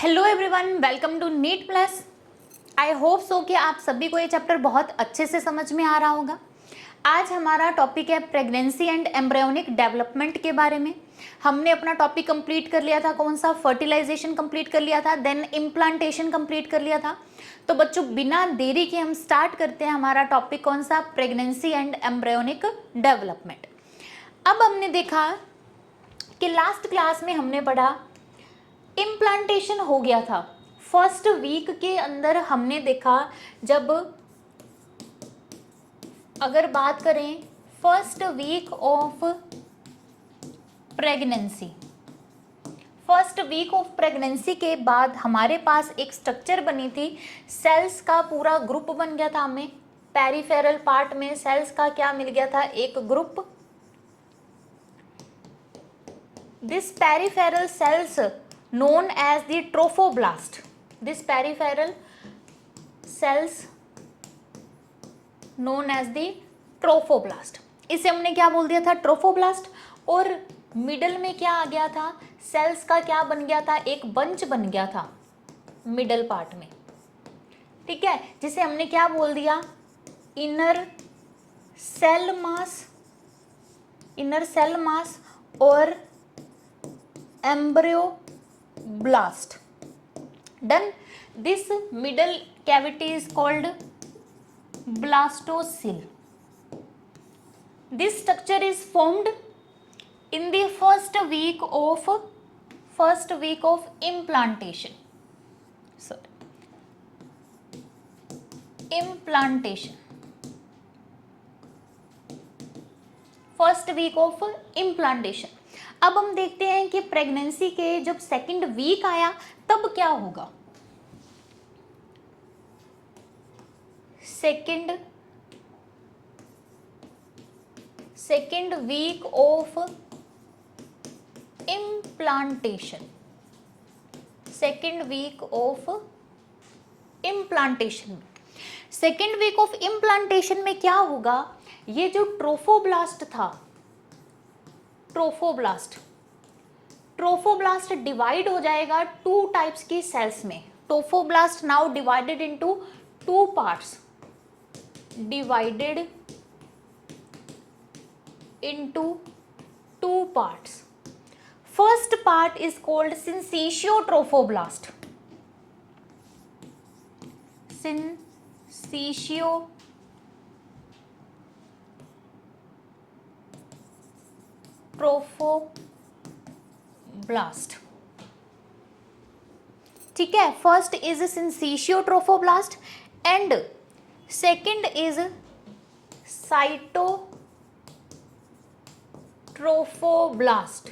Hello everyone, welcome to NEET plus. I hope so कि आप सभी को ये चैप्टर बहुत अच्छे से समझ में आ रहा होगा। आज हमारा टॉपिक है प्रेगनेंसी एंड एम्ब्रियोनिक डेवलपमेंट के बारे में। हमने अपना टॉपिक कंप्लीट कर लिया था, कौन सा, फर्टिलाइजेशन कंप्लीट कर लिया था, देन इम्प्लांटेशन कंप्लीट कर लिया था। तो बच्चों बिना देरी के हम स्टार्ट करते हैं हमारा टॉपिक, कौन सा, प्रेगनेंसी एंड एम्ब्रियोनिक डेवलपमेंट। अब हमने देखा कि लास्ट क्लास में हमने पढ़ा इम्प्लांटेशन हो गया था। फर्स्ट वीक के अंदर हमने देखा, जब अगर बात करें first week of pregnancy, first week of pregnancy के बाद हमारे पास एक स्ट्रक्चर बनी थी, सेल्स का पूरा ग्रुप बन गया था। हमें पेरिफेरल पार्ट में सेल्स का क्या मिल गया था, एक group. This peripheral cells known as the trophoblast. This peripheral cells known as the trophoblast. इसे हमने क्या बोल दिया था, ट्रोफोब्लास्ट। और मिडल में क्या आ गया था, सेल्स का क्या बन गया था, एक बंच बन गया था मिडल पार्ट में, ठीक है, जिसे हमने क्या बोल दिया, inner cell mass, inner cell mass और embryo blast. Done. This middle cavity is called blastocele. This structure is formed in the first week of implantation. Sorry, implantation. First week of implantation. अब हम देखते हैं कि pregnancy के जब second week आया तब क्या होगा। Second week of implantation, second week of implantation, second week of implantation में क्या होगा, ये जो ट्रोफोब्लास्ट था, ट्रोफोब्लास्ट डिवाइड हो जाएगा टू टाइप्स की सेल्स में। Trophoblast now divided into two parts, divided into two parts. First part is called syncytiotrophoblast, trophoblast, ठीक है। First is syncytiotrophoblast and second is cytotrophoblast.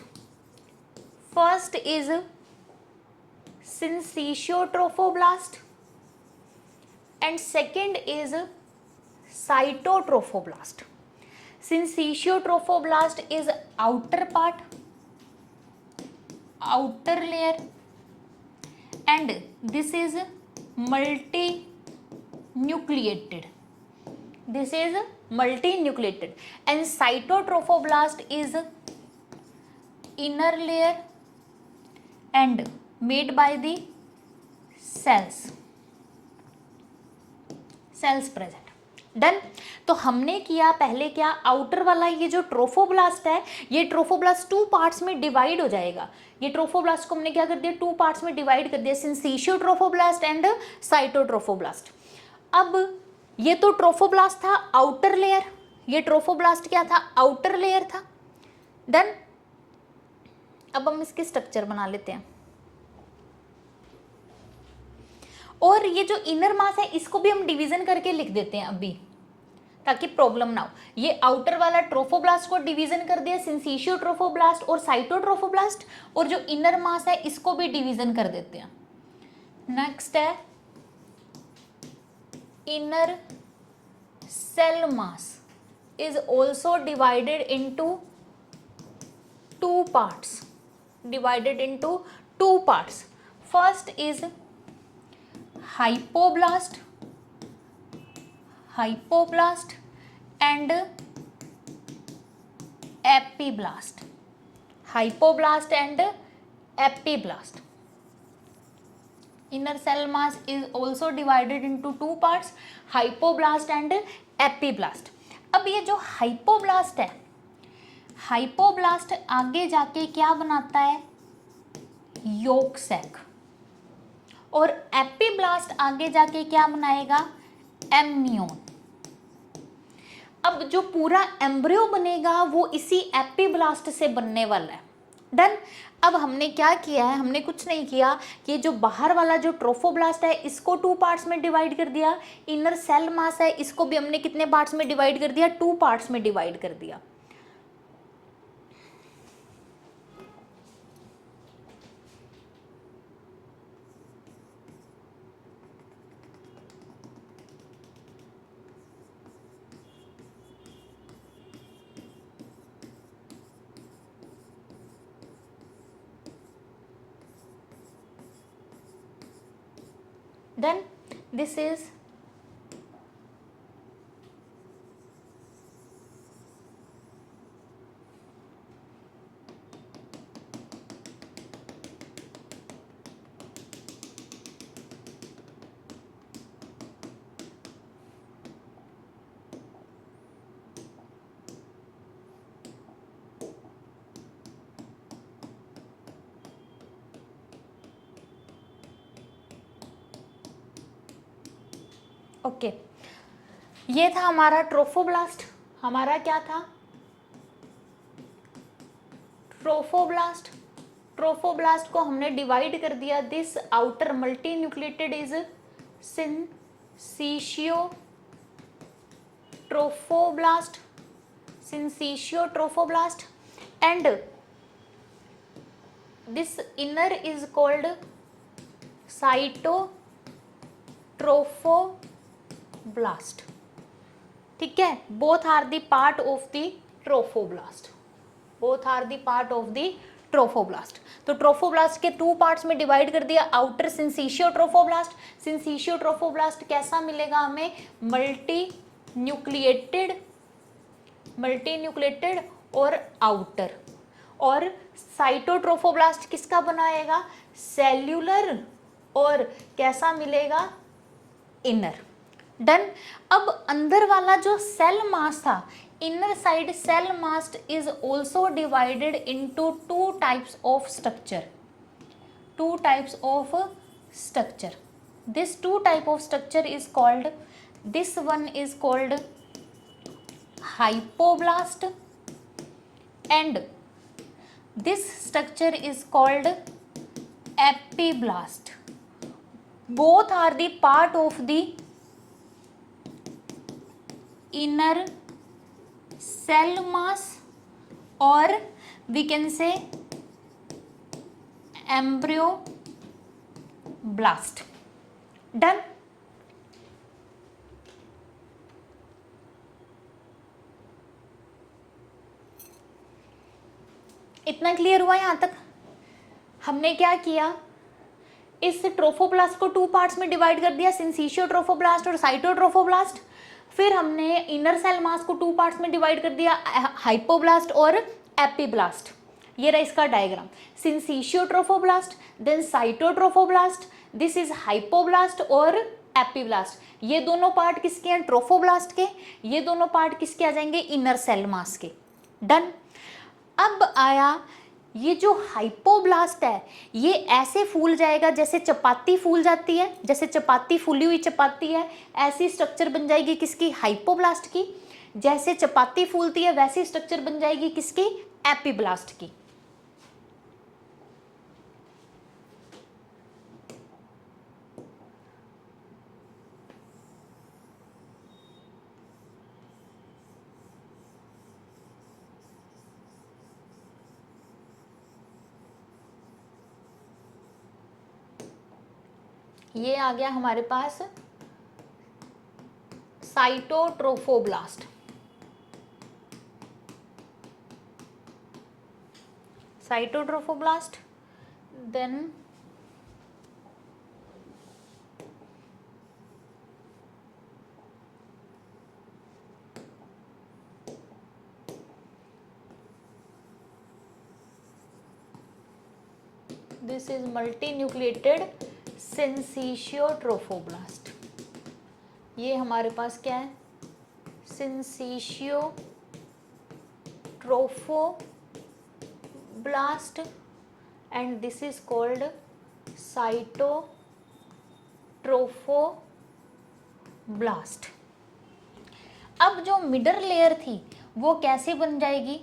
First is syncytiotrophoblast and second is cytotrophoblast. Syncytiotrophoblast is outer part, outer layer, and this is multinucleated. This is multinucleated, and cytotrophoblast is inner layer and made by the cells present. Done. तो हमने किया पहले क्या, outer वाला ये जो trophoblast है, ये ट्रोफोब्लास्ट टू पार्ट्स में डिवाइड हो जाएगा। ये ट्रोफोब्लास्ट को हमने क्या कर दिया, टू पार्ट्स में डिवाइड कर दिया, सिंसिशियोट्रोफोब्लास्ट एंड साइटोट्रोफोब्लास्ट। अब ये तो ट्रोफोब्लास्ट था आउटर लेयर, ये ट्रोफोब्लास्ट क्या था, आउटर लेयर था। डन। अब हम इसके स्ट्रक्चर बना लेते हैं, और ये जो इनर मास है इसको भी हम डिवीजन करके लिख देते हैं अभी, ताकि प्रॉब्लम ना हो। ये आउटर वाला ट्रोफोब्लास्ट को डिवीजन कर दिया, सिंसिशियोट्रोफोब्लास्ट और साइटोट्रोफोब्लास्ट, और जो इनर मास है इसको भी डिवीजन कर देते हैं। नेक्स्ट है inner cell mass is also divided into two parts, divided into two parts. First is hypoblast and epiblast, hypoblast and epiblast। inner cell mass is also divided into two parts, hypoblast and epiblast. अब ये जो hypoblast है, hypoblast आगे जाके क्या बनाता है, yolk sac, और एपिब्लास्ट आगे जाके क्या बनाएगा, एमनियोन। अब जो पूरा एम्ब्रियो बनेगा वो इसी एपिब्लास्ट से बनने वाला है। डन। अब हमने क्या किया है, हमने कुछ नहीं किया कि जो बाहर वाला जो ट्रोफोब्लास्ट है इसको टू पार्ट्स में डिवाइड कर दिया, इनर सेल मास है इसको भी हमने कितने पार्ट्स में डिवाइड कर दिया, टू पार्ट्स में डिवाइड कर दिया। Then this is ओके ये था हमारा ट्रोफोब्लास्ट। हमारा क्या था, ट्रोफोब्लास्ट। ट्रोफोब्लास्ट को हमने डिवाइड कर दिया, this outer multi nucleated is syncytiotrophoblast, syncytiotrophoblast, and this inner is called cytotrophoblast. ठीक है, both are the part of the trophoblast, both are the part of the trophoblast. तो trophoblast के two parts में divide कर दिया, outer syncytiotrophoblast. Syncytiotrophoblast कैसा मिलेगा हमें, मल्टी न्यूक्लिएटेड और आउटर, और साइटोट्रोफोब्लास्ट किसका बनाएगा, सेल्यूलर, और कैसा मिलेगा, इनर। डन। अब अंदर वाला जो सेल मास था, inner side cell mass is also divided into two types of structure, two types of structure. This two type of structure is called, this one is called hypoblast and this structure is called epiblast. Both are the part of the inner cell mass, or we can say embryoblast. Done. इतना clear हुआ यहाँ तक। हमने क्या किया, इस trophoblast को to parts में डिवाइड कर दिया, सिंसिशियो ट्रोफोब्लास्ट और साइटोट्रोफोब्लास्ट। फिर हमने इनर सेल मास को टू पार्ट्स में डिवाइड कर दिया, हाइपोब्लास्ट और एपिब्लास्ट। ये रहा इसका diagram, syncytiotrophoblast, then cytotrophoblast, this is hypoblast और एपिब्लास्ट। ये दोनों पार्ट किसके हैं, ट्रोफोब्लास्ट के। ये दोनों पार्ट किसके आ जाएंगे, इनर सेल मास के। डन। अब आया ये जो हाइपोब्लास्ट है, ये ऐसे फूल जाएगा जैसे चपाती फूल जाती है, जैसे चपाती फूली हुई चपाती है, ऐसी स्ट्रक्चर बन जाएगी किसकी, हाइपोब्लास्ट की। जैसे चपाती फूलती है वैसी स्ट्रक्चर बन जाएगी किसकी, एपिब्लास्ट की। ये आ गया हमारे पास cytotrophoblast. Cytotrophoblast, then this is multinucleated syncytiotrophoblast. ये हमारे पास क्या है, syncytiotrophoblast and this is called cytotrophoblast. अब जो मिडल लेयर थी वो कैसे बन जाएगी,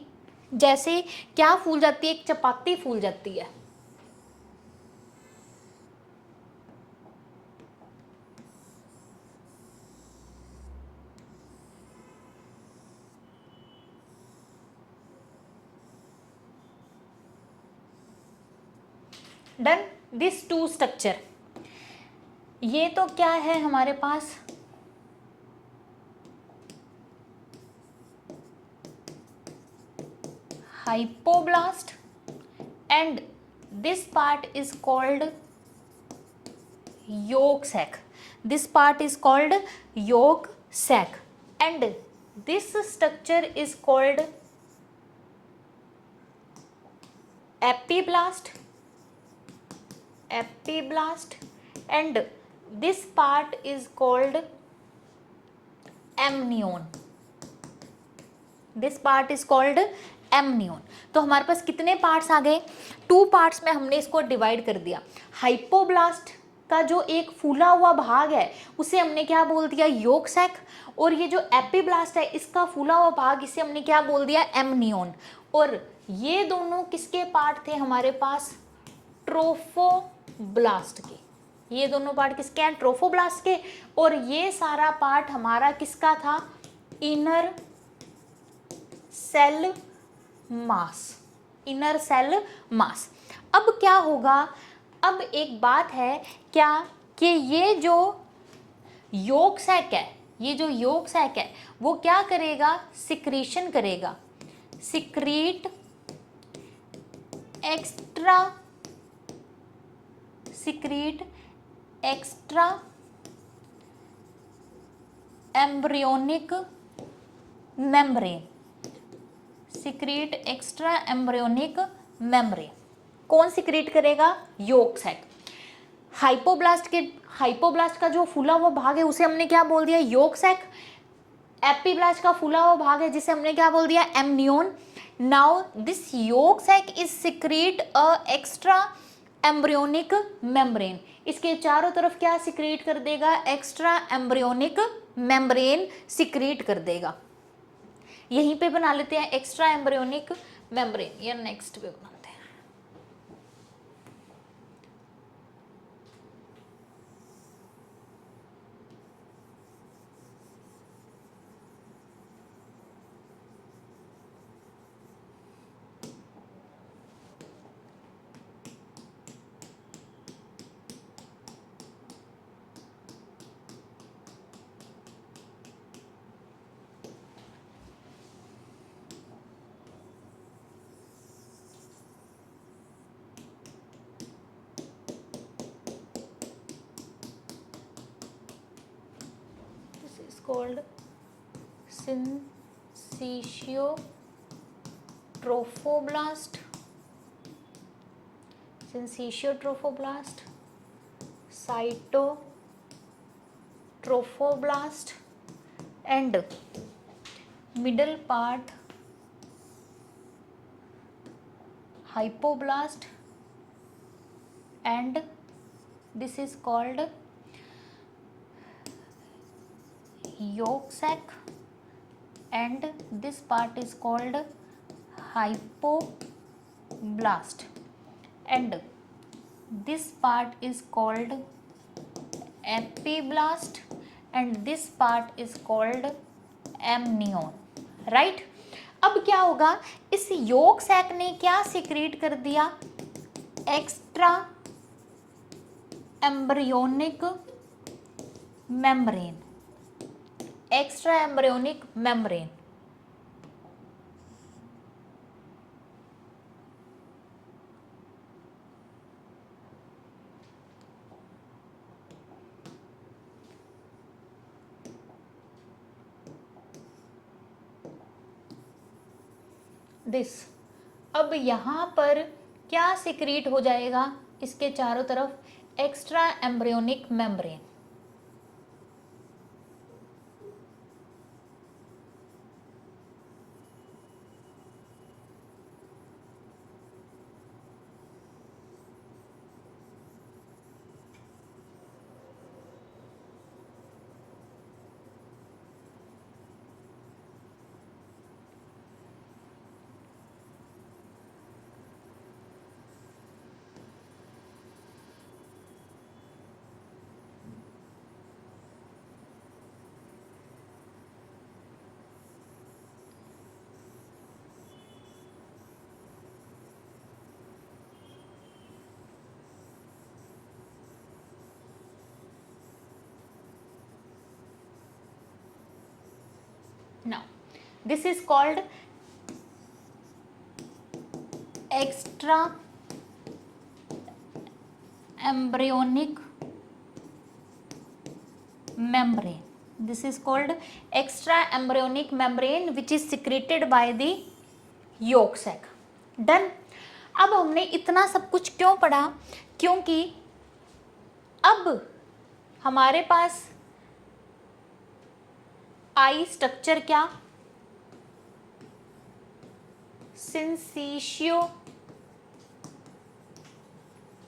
जैसे क्या फूल जाती है, एक चपाती फूल जाती है। Done this to structure. ये तो क्या है हमारे पास, hypoblast and this part is called yolk sac. This part is called yolk sac and this structure is called epiblast and this part is called amnion. This part is called amnion. तो हमारे पास कितने parts आ गए, 2 parts में हमने इसको divide कर दिया। Hypoblast का जो एक फूला हुआ भाग है उसे हमने क्या बोल दिया, योक सैक, और ये जो एपिब्लास्ट है इसका फूला हुआ भाग, इसे हमने क्या बोल दिया, एमनियन। और ये दोनों किसके पार्ट थे हमारे पास, ट्रोफोब्लास्ट के। ये दोनों पार्ट किसके हैं, ट्रोफोब्लास्ट के। और ये सारा पार्ट हमारा किसका था, inner cell mass, inner cell mass. अब क्या होगा, अब एक बात है क्या कि ये जो योक सैक है, ये जो योक सैक है वो क्या करेगा, सिक्रीशन करेगा, secrete extra embryonic membrane, secrete extra embryonic membrane. कौन सिक्रीट करेगा, योक सैक। हाइपोब्लास्ट का जो फूला हुआ भाग है उसे हमने क्या बोल दिया, योक सैक। एपिब्लास्ट का फूला हुआ भाग है जिसे हमने क्या बोल दिया, amnion. Now this yolk sac is secrete a extra embryonic membrane. इसके चारों तरफ क्या सिक्रीट कर देगा, एक्स्ट्रा एम्ब्रियोनिक मेम्ब्रेन सिक्रीट कर देगा। यहीं पे बना लेते हैं एक्स्ट्रा एम्ब्रियोनिक मेम्ब्रेन, या नेक्स्ट पे बनाते हैं। called syncytiotrophoblasts, cytotrophoblast and middle part hypoblast and this is called yolk sac and this part is called hypoblast and this part is called epiblast and this part is called amnion, right? अब क्या होगा, इस yolk sac ने क्या secrete कर दिया, extra embryonic membrane, extra embryonic membrane. This, अब यहाँ पर क्या सिक्रीट हो जाएगा, इसके चारों तरफ extra embryonic membrane. Now, this is called extra embryonic membrane. This is called extra embryonic membrane which is secreted by the yolk sac. Done. अब हमने इतना सब कुछ क्यों पढ़ा? क्योंकि अब हमारे पास आई स्ट्रक्चर क्या? सिंसिशियो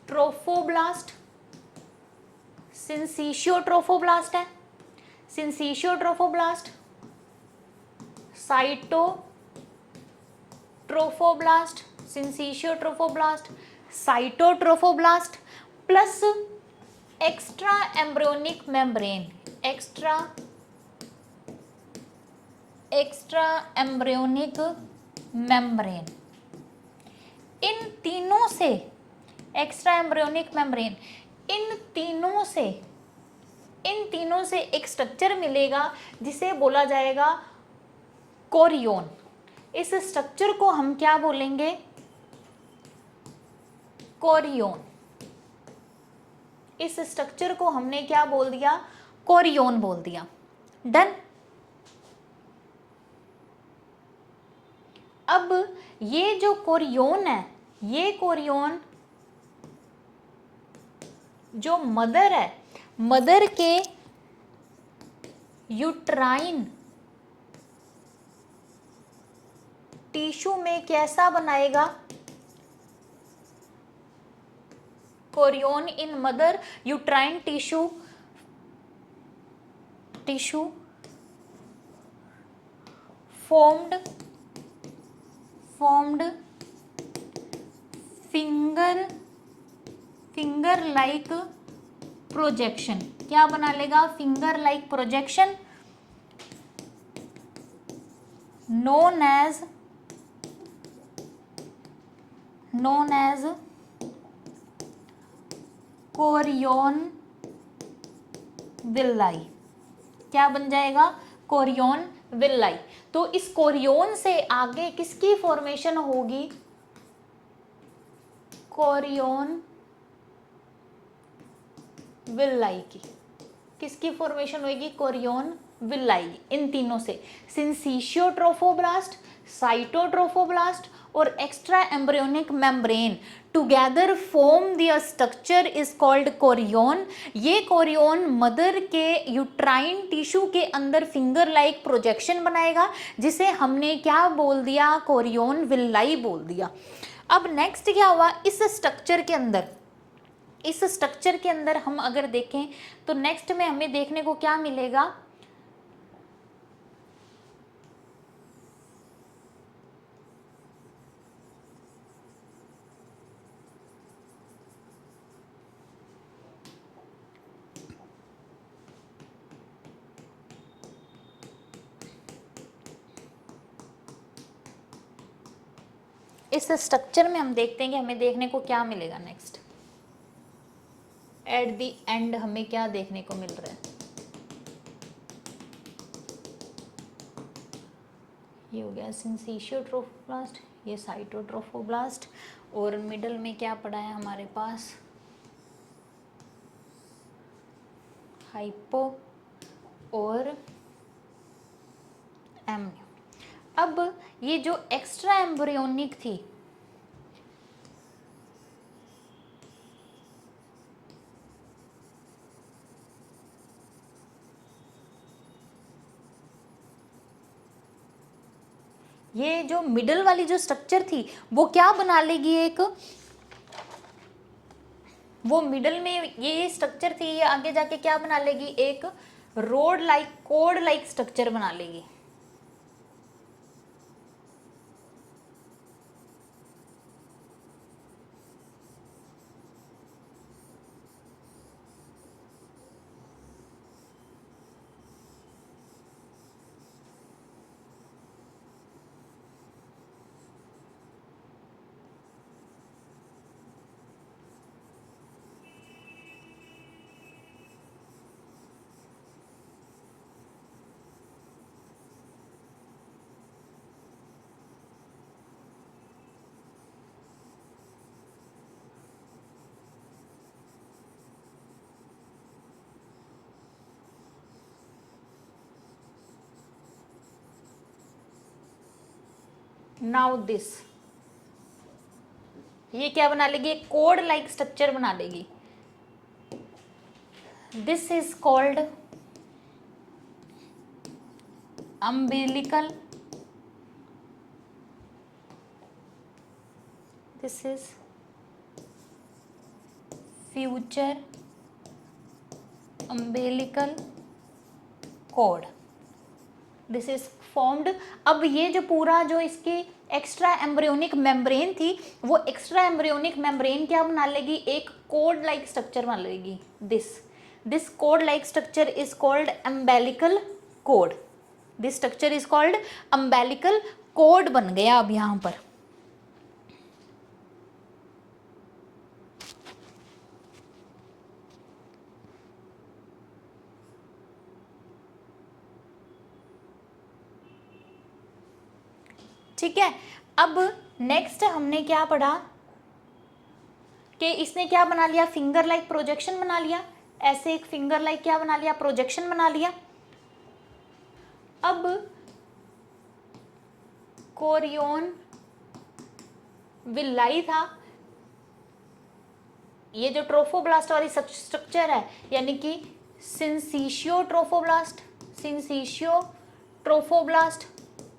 ट्रोफोब्लास्ट, सिंसिशियो ट्रोफोब्लास्ट है, syncytiotrophoblast, cytotrophoblast, syncytiotrophoblast, cytotrophoblast plus extra embryonic membrane, extra embryonic membrane. इन तीनों से एक्स्ट्रा एम्ब्रियोनिक मेम्ब्रेन, इन तीनों से एक स्ट्रक्चर मिलेगा जिसे बोला जाएगा कोरियोन। इस स्ट्रक्चर को हम क्या बोलेंगे? कोरियोन। इस स्ट्रक्चर को हमने क्या बोल दिया? कोरियोन बोल दिया। डन। अब ये जो कोरियोन है, ये कोरियोन जो मदर है, मदर के यूट्राइन टिश्यू में कैसा बनाएगा? Chorion in mother uterine tissue formed finger like projection. क्या बना लेगा? Finger like projection known as chorion villi. क्या बन जाएगा? Chorion villi. तो इस कोरियोन से आगे किसकी फॉर्मेशन होगी? कोरियोन विल्लाई की। किसकी फॉर्मेशन होगी? कोरियोन विल्लाई। इन तीनों से सिंसिशियो ट्रोफोब्लास्ट, साइटोट्रोफोब्लास्ट और extra embryonic membrane together form the structure is called chorion. ये कोरियोन मदर के यूट्राइन टिश्यू के अंदर फिंगर लाइक प्रोजेक्शन बनाएगा जिसे हमने क्या बोल दिया? कोरियोन विल्लाई बोल दिया। अब नेक्स्ट क्या हुआ? इस स्ट्रक्चर के अंदर हम अगर देखें तो नेक्स्ट में हमें देखने को क्या मिलेगा? इस स्ट्रक्चर में हम देखते हैं कि हमें देखने को क्या मिलेगा नेक्स्ट। एट द एंड हमें क्या देखने को मिल रहा है? ये हो गया सिंसिशियो ट्रोफोब्लास्ट, ये साइटोट्रोफोब्लास्ट और मिडल में क्या पड़ा है हमारे पास? हाइपो और एम्ब्रियो। अब ये जो एक्स्ट्रा एम्ब्रियोनिक थी, ये जो मिडल वाली जो स्ट्रक्चर थी वो क्या बना लेगी, एक वो मिडल में ये स्ट्रक्चर थी, ये आगे जाके क्या बना लेगी, एक road like code like structure बना लेगी। नाउ दिस, ये क्या बना लेगी, कोड लाइक स्ट्रक्चर बना लेगी। This is called umbilical, this is future umbilical cord, this is formed. अब ये जो पूरा जो इसकी एक्स्ट्रा एम्ब्रियोनिक मेम्ब्रेन थी, वो एक्स्ट्रा एम्ब्रियोनिक मेम्ब्रेन क्या बना लेगी, एक कोड लाइक स्ट्रक्चर बना लेगी। This code like structure is called umbilical code, this structure is called umbilical code बन गया अब यहां पर। ठीक है, अब नेक्स्ट हमने क्या पढ़ा कि इसने क्या बना लिया, फिंगर लाइक प्रोजेक्शन बना लिया, ऐसे एक फिंगर लाइक क्या बना लिया, प्रोजेक्शन बना लिया। अब कोरियोन विल्लाई था, ये जो ट्रोफोब्लास्ट वाली स्ट्रक्चर है, यानी कि syncytiotrophoblast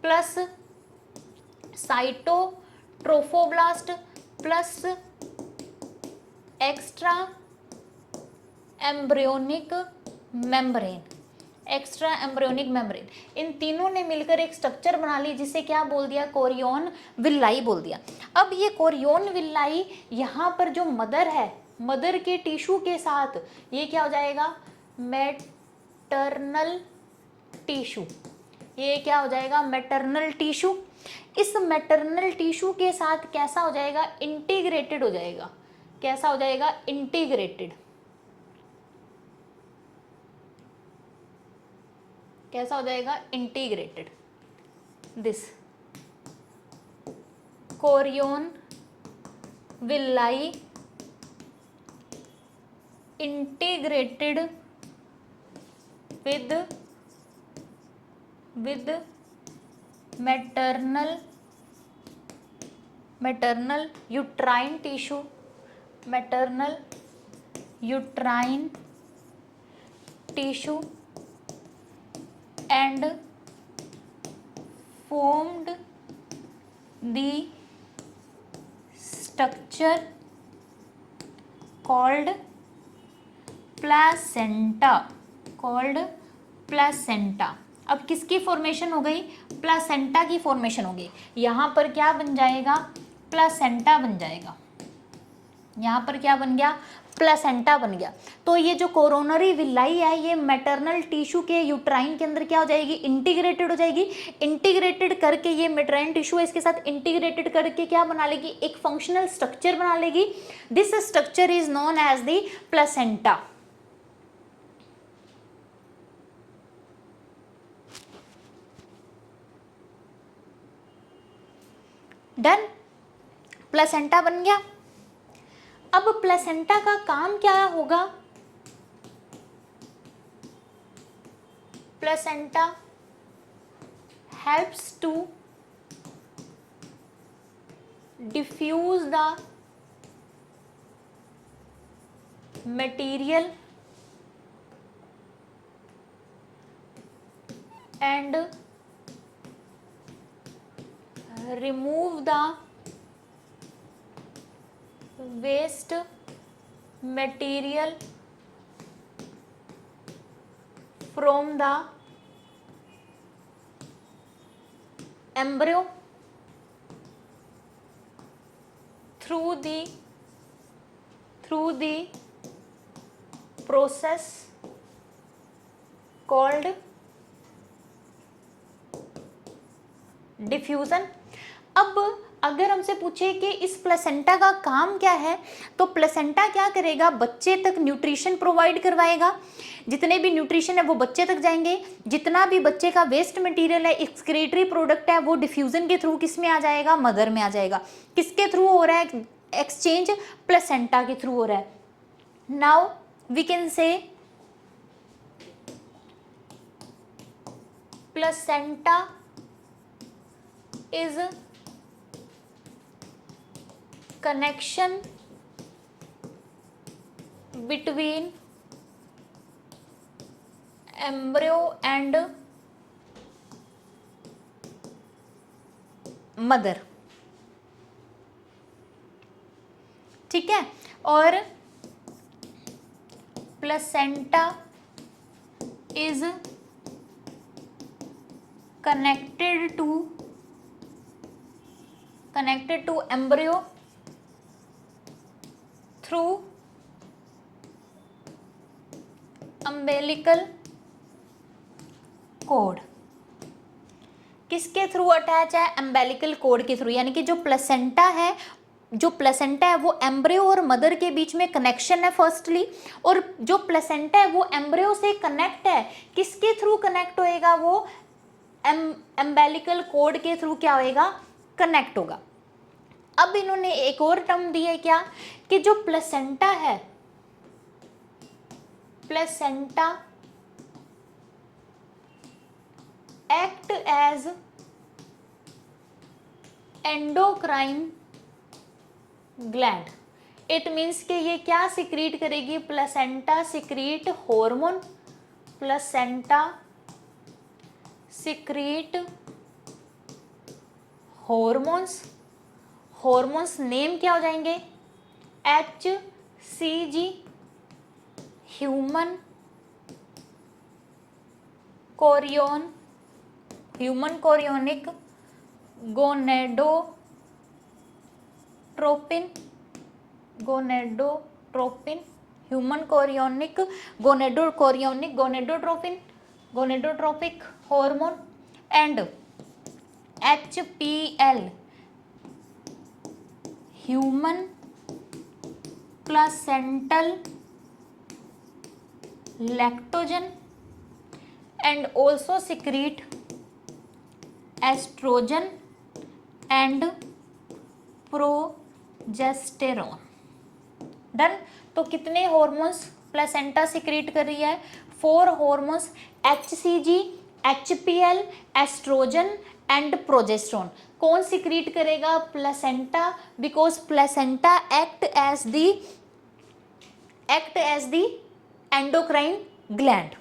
plus cytotrophoblast plus extra embryonic membrane, इन तीनों ने मिलकर एक स्ट्रक्चर बना ली जिसे क्या बोल दिया, कोरियोन विल्लाई बोल दिया। अब ये कोरियोन विल्लाई यहाँ पर जो मदर है, मदर के टिश्यू के साथ ये क्या हो जाएगा, मैटरनल टिश्यू, ये क्या हो जाएगा, मैटरनल टिश्यू। इस मैटरनल टिश्यू के साथ कैसा हो जाएगा, इंटीग्रेटेड हो जाएगा, कैसा हो जाएगा, इंटीग्रेटेड, कैसा हो जाएगा, integrated. This chorion विल्लाई integrated with maternal uterine tissue, and formed the structure called placenta, अब किसकी फॉर्मेशन हो गई, प्लासेंटा की फॉर्मेशन हो गई। यहाँ पर क्या बन जाएगा, प्लासेंटा बन जाएगा, यहाँ पर क्या बन गया, प्लासेंटा बन गया। तो ये जो कोरोनरी विलाई है, ये मैटरनल टिश्यू के यूट्राइन के अंदर क्या हो जाएगी, इंटीग्रेटेड हो जाएगी। इंटीग्रेटेड करके ये मैटरनल टिश्यू है, इसके साथ इंटीग्रेटेड करके क्या बना लेगी, एक फंक्शनल स्ट्रक्चर बना लेगी। This structure is known as the placenta. Done, placenta बन गया। अब प्लेसेंटा का काम क्या होगा, placenta helps to diffuse the material and remove the waste material from the embryo through the process called diffusion. अब अगर हमसे पूछे कि इस प्लेसेंटा का काम क्या है, तो प्लेसेंटा क्या करेगा, बच्चे तक न्यूट्रिशन प्रोवाइड करवाएगा, जितने भी न्यूट्रिशन है वो बच्चे तक जाएंगे, जितना भी बच्चे का वेस्ट मटेरियल है, एक्सक्रीटरी प्रोडक्ट है, वो डिफ्यूजन के थ्रू किस में आ जाएगा, मदर में आ जाएगा। किसके थ्रू हो रहा है एक्सचेंज, प्लेसेंटा के थ्रू हो रहा है। Now we can say placenta is connection between embryo and mother, ठीक है। और placenta is connected to embryo through umbilical cord। किसके थ्रू अटैच है, अम्बेलिकल कोड के थ्रू, यानी कि जो प्लेसेंटा है वो एम्ब्रियो और मदर के बीच में कनेक्शन है फर्स्टली, और जो प्लेसेंटा है वो एम्ब्रियो से कनेक्ट है, किसके थ्रू कनेक्ट होएगा, वो अम्बेलिकल कोड के थ्रू क्या होएगा, कनेक्ट होगा। अब इन्होंने एक और टर्म दी है क्या, कि जो प्लेसेंटा है, placenta act as endocrine gland. It means कि ये क्या सिक्रीट करेगी, placenta secrete hormone, placenta secrete hormones, hormones name क्या हो जाएंगे, HCG human chorionic gonadotropin, human chorionic gonadotropic hormone, and HPL human placental lactogen, and also secrete estrogen and progesterone. Done. तो कितने hormones placenta secrete कर रही है, 4 hormones, HCG, HPL, estrogen and progesterone. कौन secrete करेगा, placenta, because placenta act as the endocrine gland.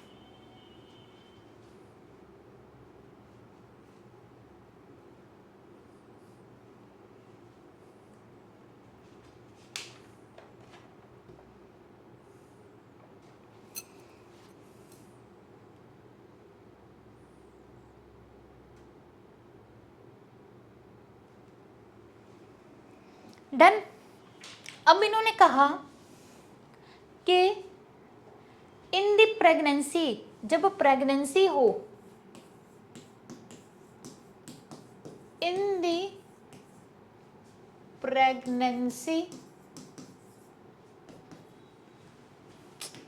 Done. अब इन्होंने कहा कि इन द प्रेगनेंसी, जब प्रेगनेंसी हो, इन द प्रेगनेंसी,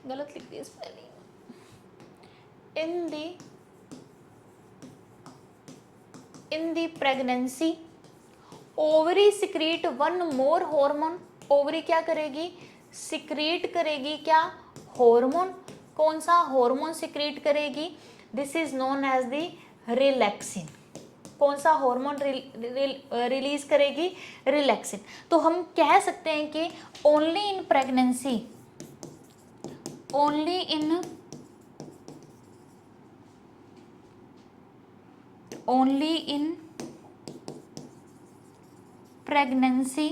गलत लिख दिया spelling, in the pregnancy ovary secrete 1 more hormone. Ovary क्या करेगी, सिक्रीट करेगी क्या, हार्मोन। कौन सा हार्मोन सिक्रीट करेगी, this is known as the relaxin. कौन सा हार्मोन रिलीज करेगी, रिलैक्सिन। तो हम कह सकते हैं कि only in pregnancy, only in pregnancy,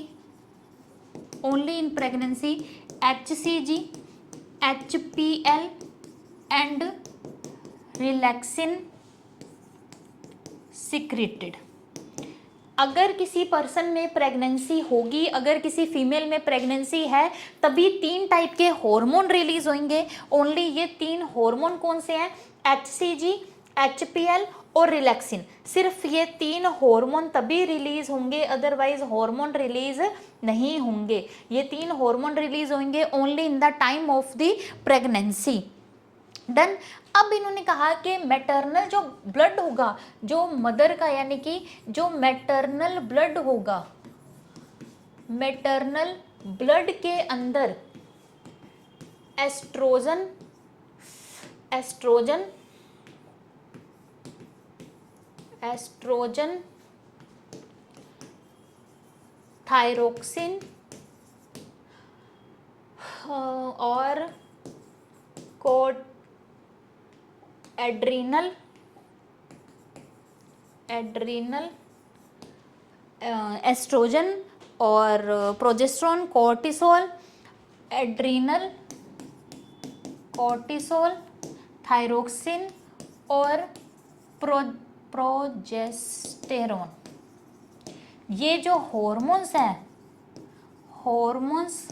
only in pregnancy HCG, HPL and relaxin secreted. अगर किसी पर्सन में प्रेगनेंसी होगी, अगर किसी फीमेल में प्रेगनेंसी है, तभी 3 टाइप के हार्मोन रिलीज होंगे। ओनली ये 3 हार्मोन कौन से हैं? HCG, HPL और रिलैक्सिन। सिर्फ ये 3 हार्मोन तभी रिलीज होंगे, अदरवाइज हार्मोन रिलीज नहीं होंगे। ये 3 हार्मोन रिलीज होंगे only in the time of the pregnancy. Done. अब इन्होंने कहा कि मैटरनल जो ब्लड होगा, जो मदर का, यानी कि जो मैटरनल ब्लड होगा, मैटरनल ब्लड के अंदर एस्ट्रोजन, एस्ट्रोजन, एस्ट्रोजन, थायरोक्सिन और एड्रीनल, एड्रीनल, एस्ट्रोजन और progesterone, cortisol, adrenal, cortisol, thyroxine और प्रोजेस्टेरोन। ये जो हॉर्मोन्स हैं, हॉर्मोन्स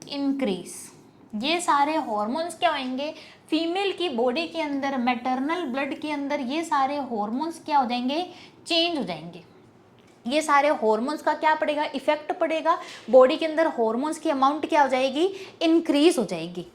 इंक्रीज, ये सारे हॉर्मोन्स क्या होंगे? फीमेल की बॉडी के अंदर, मैटरनल ब्लड के अंदर ये सारे हॉर्मोन्स क्या हो जाएंगे? चेंज हो जाएंगे। ये सारे हॉर्मोन्स का क्या पड़ेगा? इफेक्ट पड़ेगा। बॉडी के अंदर हॉर्मोन्स की अमाउंट क्या हो जाएगी? इंक्रीज हो जाएगी।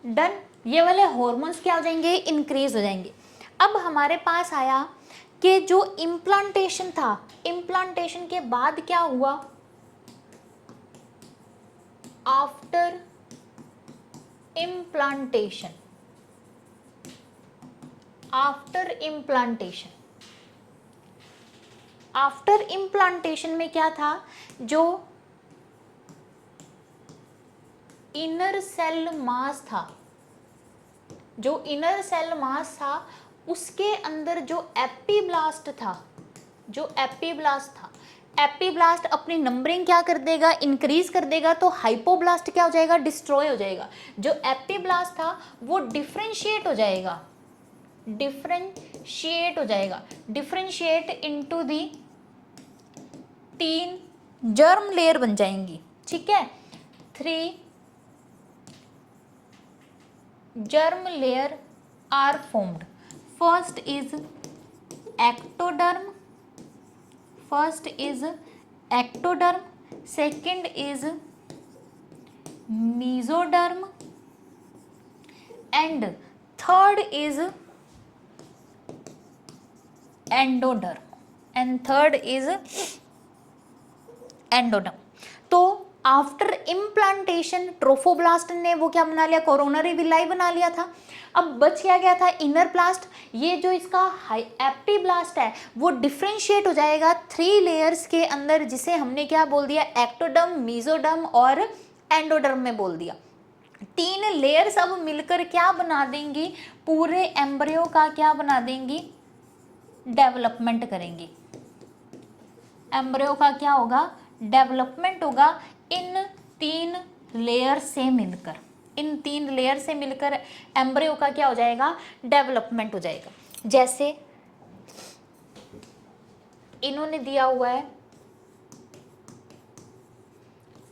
डन। ये वाले हॉर्मोन्स क्या हो जाएंगे? इंक्रीज हो जाएंगे। अब हमारे पास आया कि जो इम्प्लांटेशन था, इम्प्लांटेशन के बाद क्या हुआ? After implantation, after implantation, after implantation में क्या था? जो इनर सेल मास था, जो इनर सेल मास था, उसके अंदर जो एपीब्लास्ट था, जो एपीब्लास्ट था, एपीब्लास्ट अपनी नंबरिंग क्या कर देगा? इंक्रीज कर देगा। तो हाइपोब्लास्ट क्या हो जाएगा? डिस्ट्रॉय हो जाएगा। जो एपीब्लास्ट था वो डिफरेंशिएट हो जाएगा, डिफरेंशिएट हो जाएगा, differentiate into the 3 germ layer बन जाएंगी। ठीक है, 3 germ layer are formed. First is ectoderm, first is ectoderm, second is mesoderm and third is endoderm, and third is endoderm. तो आफ्टर इम्प्लांटेशन ट्रोफोब्लास्ट ने वो क्या बना लिया? कोरोनरी विलाई बना लिया था। अब बच क्या गया था? Inner blast. ये जो इसका एपीब्लास्ट है वो डिफरेंशिएट हो जाएगा 3 लेयर्स के अंदर, जिसे हमने क्या बोल दिया? एक्टोडर्म, मेसोडर्म और एंडोडर्म में बोल दिया। 3 लेयर्स अब मिलकर क्या बना देंगी? पूरे एम्ब्रियो का क्या बना देंगी? डेवलपमेंट करेंगी। एम्ब्रियो का क्या होगा? डेवलपमेंट होगा इन 3 लेयर से मिलकर, इन 3 लेयर से मिलकर एम्ब्रियो का क्या हो जाएगा? डेवलपमेंट हो जाएगा। जैसे इन्होंने दिया हुआ है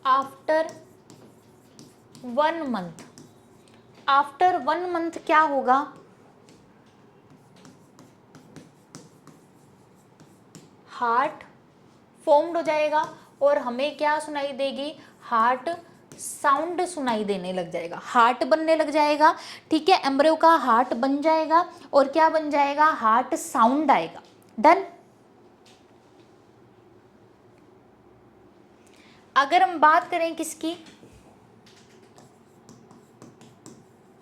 आफ्टर 1 मंथ। आफ्टर 1 मंथ क्या होगा, हार्ट फॉर्म्ड हो जाएगा और हमें क्या सुनाई देगी, हार्ट साउंड सुनाई देने लग जाएगा, हार्ट बनने लग जाएगा। ठीक है, एम्ब्रियो का हार्ट बन जाएगा और क्या बन जाएगा, हार्ट साउंड आएगा। डन। अगर हम बात करें किसकी,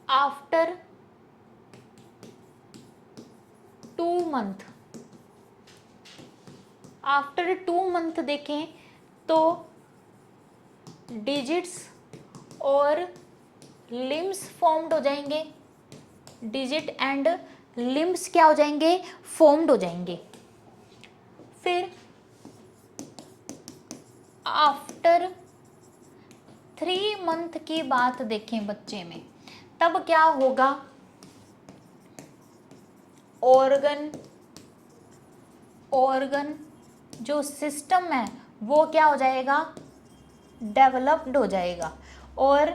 आफ्टर 2 मंथ, आफ्टर 2 मंथ देखें तो डिजिट्स और लिम्स फॉर्म्ड हो जाएंगे, डिजिट एंड लिम्स क्या हो जाएंगे, फॉर्म्ड हो जाएंगे। फिर आफ्टर 3 मंथ की बात देखें बच्चे में, तब क्या होगा, ऑर्गन जो सिस्टम है वो क्या हो जाएगा, डेवलप्ड हो जाएगा और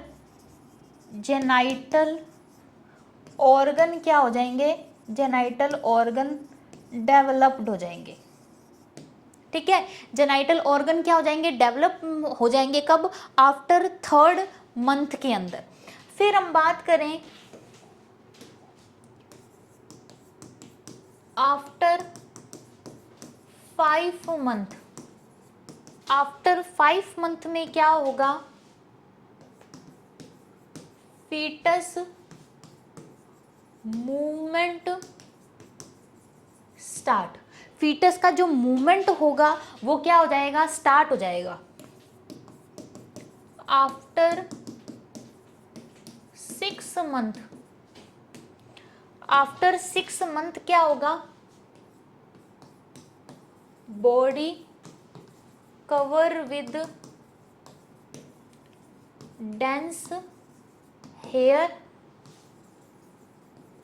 जेनाइटल ऑर्गन क्या हो जाएंगे, जेनाइटल ऑर्गन डेवलप्ड हो जाएंगे। ठीक है, जेनाइटल ऑर्गन क्या हो जाएंगे, डेवलप हो जाएंगे। कब, आफ्टर 3rd मंथ के अंदर। फिर हम बात करें आफ्टर 5 मंथ, आफ्टर 5 मंथ में क्या होगा, फीटस मूवमेंट स्टार्ट। फीटस का जो मूवमेंट होगा वो क्या हो जाएगा, स्टार्ट हो जाएगा। आफ्टर 6 मंथ, आफ्टर 6 मंथ क्या होगा, body cover with dense hair,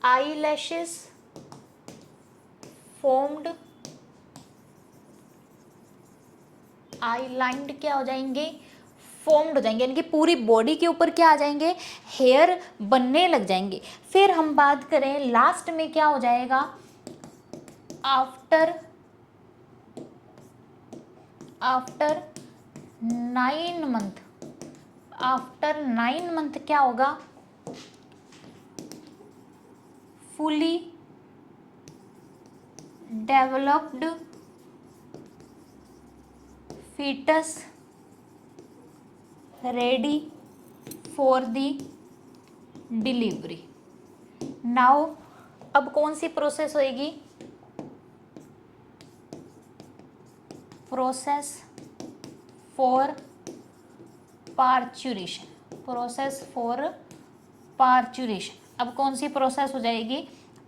eyelashes formed, eye lined क्या हो जाएंगे, फॉर्म्ड हो जाएंगे, यानी कि पूरी बॉडी के ऊपर क्या आ जाएंगे, हेयर बनने लग जाएंगे। फिर हम बात करें लास्ट में क्या हो जाएगा, आफ्टर 9 मंथ, आफ्टर 9 मंथ क्या होगा, fully developed foetus ready for the delivery. Now अब कौन सी प्रोसेस होएगी, process for parturition, process for parturition. अब कौन सी प्रोसेस हो जाएगी,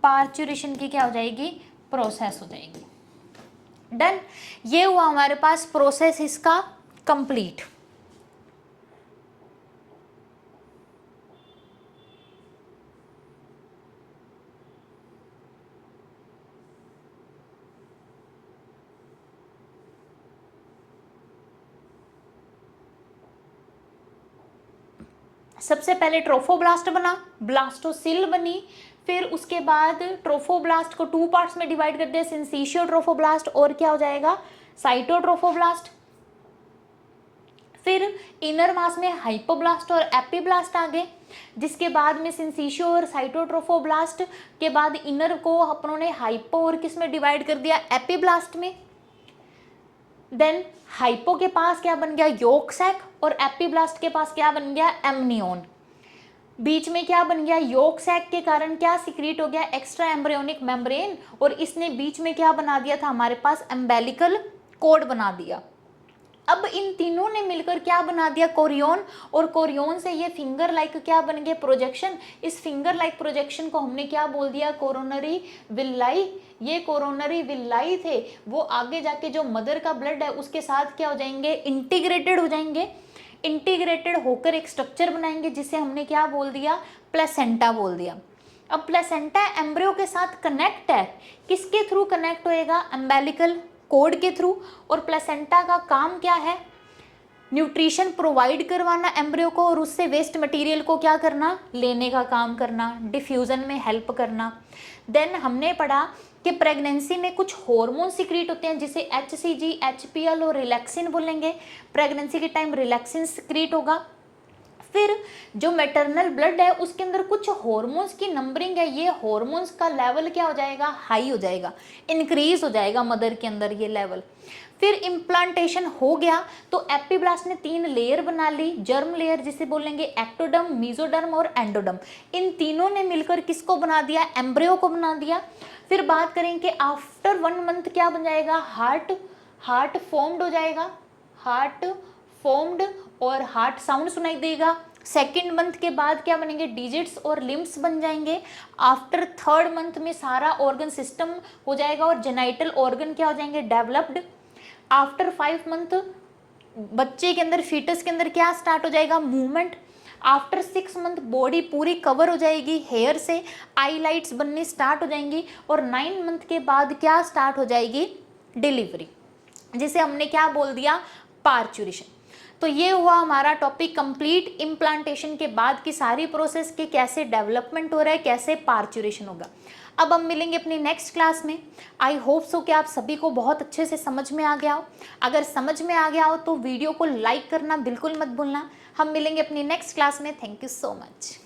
पार्चुरेशन की क्या हो जाएगी, प्रोसेस हो जाएगी। डन। ये हुआ हमारे पास प्रोसेस इसका कंप्लीट। सबसे पहले ट्रोफोब्लास्ट बना, ब्लास्टोसिल बनी, फिर उसके बाद ट्रोफोब्लास्ट को 2 पार्ट्स में डिवाइड कर दिया, सिंसिशियो ट्रोफोब्लास्ट और क्या हो जाएगा, साइटोट्रोफोब्लास्ट। फिर इनर मास में हाइपोब्लास्ट और एपिब्लास्ट आ गए, जिसके बाद में सिंसिशियो और साइटोट्रोफोब्लास्ट के बाद इनर को अपनों ने हाइपो और किस में डिवाइड कर दिया, एपिब्लास्ट में। देन हाइपो के पास क्या बन गया, योक सैक, और एपिब्लास्ट के पास क्या बन गया, एमनियोन। बीच में क्या बन गया, योक सैक के कारण क्या सिक्रीट हो गया, एक्स्ट्रा एम्ब्रियोनिक मेम्ब्रेन, और इसने बीच में क्या बना दिया था, हमारे पास एम्बेलिकल कोड बना दिया। अब इन तीनों ने मिलकर क्या बना दिया, कोरियोन, और कोरियोन से ये फिंगर लाइक क्या बन गए, प्रोजेक्शन। इस फिंगर लाइक प्रोजेक्शन को हमने क्या बोल दिया, कोरोनरी विल्लाई। ये कोरोनरी विल्लाई थे, वो आगे जाके जो मदर का ब्लड है उसके साथ क्या हो जाएंगे, इंटीग्रेटेड हो जाएंगे। इंटीग्रेटेड होकर एक स्ट्रक्चर बनाएंगे जिसे हमने क्या बोल दिया, प्लेसेंटा बोल दिया। अब प्लेसेंटा एम्ब्रियो के साथ कनेक्ट है, किसके थ्रू कनेक्ट होएगा, एम्बेलिकल कोड के थ्रू। और प्लेसेंटा का काम क्या है, न्यूट्रिशन प्रोवाइड करवाना एम्ब्रियो को और उससे वेस्ट मटेरियल को क्या करना, लेने का काम करना, डिफ्यूज़न में हेल्प करना। देन हमने पढ़ा कि प्रेगनेंसी में कुछ हार्मोन सिक्रीट होते हैं जिसे HCG, HPL और रिलैक्सिन बोलेंगे। प्रेगनेंसी के टाइम रिलैक्सिन सिक्रीट होगा। फिर जो मैटरनल ब्लड है उसके अंदर कुछ हार्मोन्स की नंबरिंग है, ये हार्मोन्स का लेवल क्या हो जाएगा, हाई हो जाएगा, इंक्रीज हो जाएगा मदर के अंदर ये लेवल। फिर इम्प्लांटेशन हो गया तो एपिब्लास्ट ने 3 लेयर बना ली, जर्म लेयर जिसे बोलेंगे एक्टोडर्म, मेसोडर्म और एंडोडर्म। इन तीनों ने मिलकर किसको बना दिया, एम्ब्रियो को बना दिया। फिर बात करें कि आफ्टर 1 मंथ क्या बन जाएगा, हार्ट फॉर्म्ड हो जाएगा, हार्ट फॉर्म्ड और हार्ट साउंड सुनाई देगा। सेकेंड मंथ के बाद क्या बनेंगे, डिजिट्स और लिम्स बन जाएंगे। आफ्टर 3rd मंथ में सारा ऑर्गन सिस्टम हो जाएगा और जेनाइटल ऑर्गन क्या हो जाएंगे, डेवलप्ड। आफ्टर 5 मंथ बच्चे के अंदर, फीटस के अंदर क्या स्टार्ट हो जाएगा, मूवमेंट। आफ्टर 6 मंथ बॉडी पूरी कवर हो जाएगी हेयर से, आईलाइट्स बननी स्टार्ट हो जाएंगी। और 9 मंथ के बाद क्या स्टार्ट हो जाएगी, डिलीवरी, जिसे हमने क्या बोल दिया, पार्चुरेशन। तो ये हुआ हमारा टॉपिक कंप्लीट, इम्प्लांटेशन के बाद की सारी प्रोसेस के कैसे डेवलपमेंट हो रहा है, कैसे पार्चुरेशन होगा। अब हम मिलेंगे अपनी नेक्स्ट क्लास में। आई होप सो कि आप सभी को बहुत अच्छे से समझ में आ गया हो। अगर समझ में आ गया हो तो वीडियो को लाइक करना बिल्कुल मत भूलना। हम मिलेंगे अपनी नेक्स्ट क्लास में। Thank you so much.